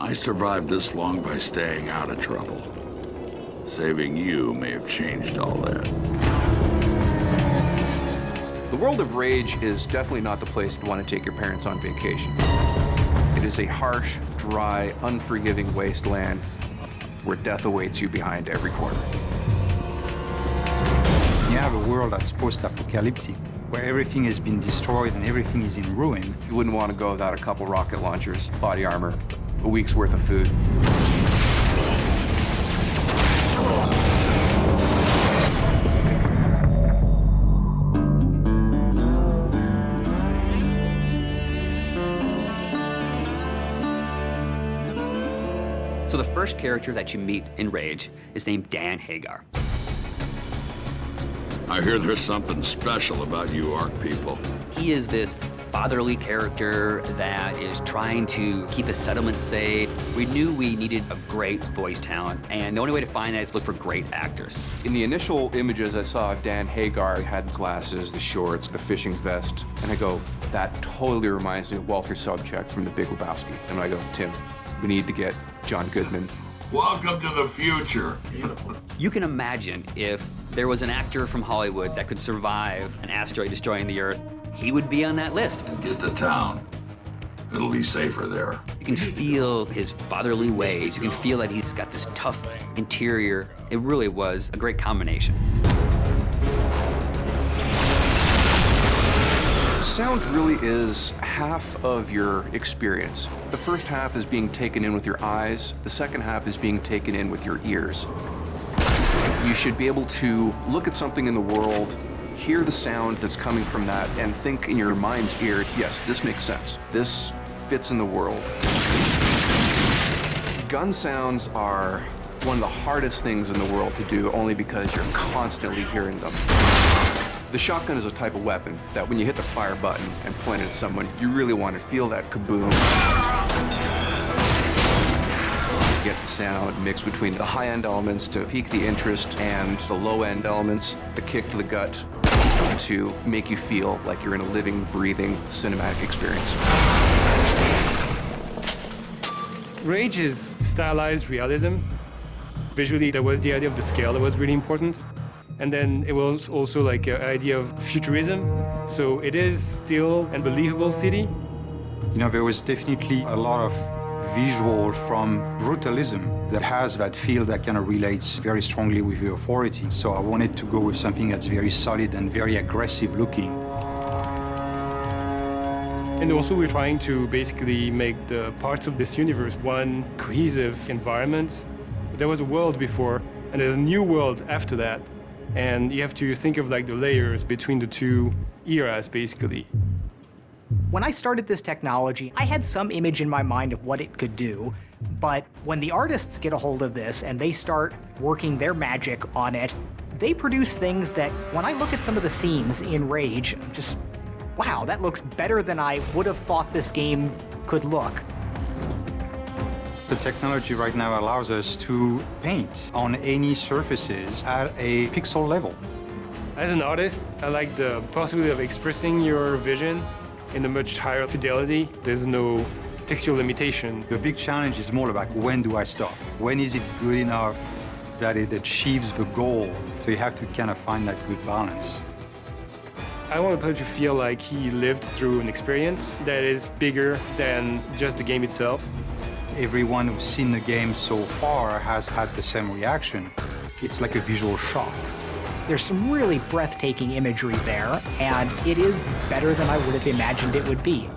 I survived this long by staying out of trouble. Saving you may have changed all that. The world of Rage is definitely not the place to want to take your parents on vacation. It is a harsh, dry, unforgiving wasteland where death awaits you behind every corner. You have a world that's post-apocalyptic, where everything has been destroyed and everything is in ruin. You wouldn't want to go without a couple rocket launchers, body armor, a week's worth of food. So the first character that you meet in Rage is named Dan Hagar. I hear there's something special about you ARC people. He is this fatherly character that is trying to keep the settlement safe. We knew we needed a great voice talent, and the only way to find that is look for great actors. In the initial images I saw of Dan Hagar, he had glasses, the shorts, the fishing vest, and I go, that totally reminds me of Walter Sobchak from The Big Lebowski. And I go, Tim, we need to get John Goodman. Welcome to the future. You can imagine if there was an actor from Hollywood that could survive an asteroid destroying the Earth, he would be on that list. Get to town. It'll be safer there. You can feel his fatherly ways. You can feel that he's got this tough interior. It really was a great combination. Sound really is half of your experience. The first half is being taken in with your eyes. The second half is being taken in with your ears. You should be able to look at something in the world, hear the sound that's coming from that, and think in your mind's ear, yes, this makes sense. This fits in the world. Gun sounds are one of the hardest things in the world to do, only because you're constantly hearing them. The shotgun is a type of weapon that when you hit the fire button and point it at someone, you really want to feel that kaboom. Get the sound mixed between the high-end elements to pique the interest and the low-end elements, the kick to the gut, to make you feel like you're in a living, breathing, cinematic experience. Rage is stylized realism. Visually, there was the idea of the scale that was really important. And then it was also like an idea of futurism. So it is still a believable city. You know, there was definitely a lot of visual from brutalism that has that feel that kind of relates very strongly with the authority. So I wanted to go with something that's very solid and very aggressive looking. And also we're trying to basically make the parts of this universe one cohesive environment. There was a world before, and there's a new world after that. And you have to think of like the layers between the two eras, basically. When I started this technology, I had some image in my mind of what it could do, but when the artists get a hold of this and they start working their magic on it, they produce things that, when I look at some of the scenes in Rage, I'm just, wow, that looks better than I would have thought this game could look. The technology right now allows us to paint on any surfaces at a pixel level. As an artist, I like the possibility of expressing your vision in a much higher fidelity. There's no textual limitation. The big challenge is more about when do I stop? When is it good enough that it achieves the goal? So you have to kind of find that good balance. I want the player to feel like he lived through an experience that is bigger than just the game itself. Everyone who's seen the game so far has had the same reaction. It's like a visual shock. There's some really breathtaking imagery there, and it is better than I would have imagined it would be.